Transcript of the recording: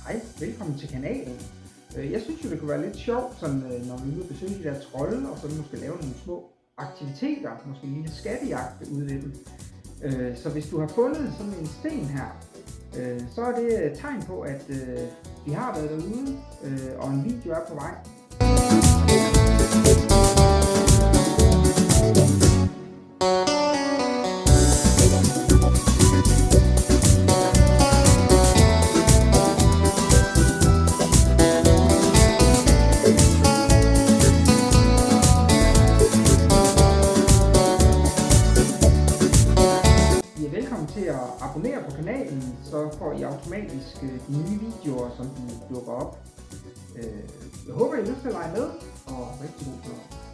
Hej, velkommen til kanalen. Jeg synes jo, det kunne være lidt sjovt, sådan, når vi er ude og besøge de der trolde, og så måske lave nogle små aktiviteter, måske en lille skattejagt ude ved dem. Så hvis du har fundet sådan en sten her, så er det et tegn på, at vi har været derude, og en video er på vej. Velkommen til at abonnere på kanalen, så får I automatisk de nye videoer, som de dukker op. Jeg håber, I har lyst til at lege med, og rigtig god fornøjelse.